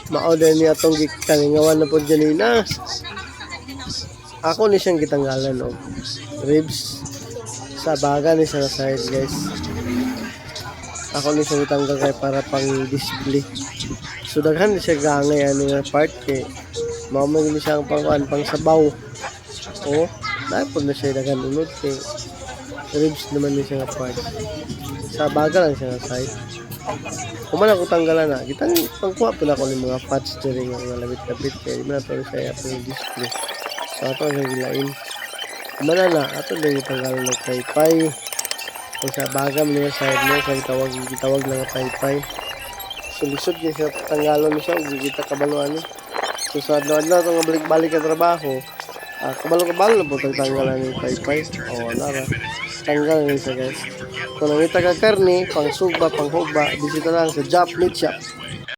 Mao-order niya itong kalingawan na po ganina. Ako ni siyang gitanggalan o ribs. Sa baga ni siya na side guys. Ako ni siyang gitanggal kay para pang display. So daghan ni siya gangay ano nga part kay mamay ni siya ang pang sabaw. O, dapat na siya daghan unod kay ribs naman ni siya nga part. Sa baga lang siya na side. Kung man ako tanggalan na, kitang pangkuha po na ako ng mga fats during ang labit-labit kaya di man nato siya yung display. So ito ang gilain. Kung man na, ito na yung tanggalan ng paypay. Kung sa bagam niya side mo, kaya gitawag lang ang paypay. So lisod niya siya tanggalan niya siya, gigita kabaluan niya. So sa adlaw-adlaw itong balik-balik ang trabaho, kabalo-kabalo na po tanggalan ng paypay. O, nara. Tanggal niya siya guys. Kung nangita ka karne, pang sugba, pang hugba, bisita lang sa Jap Meat Shop.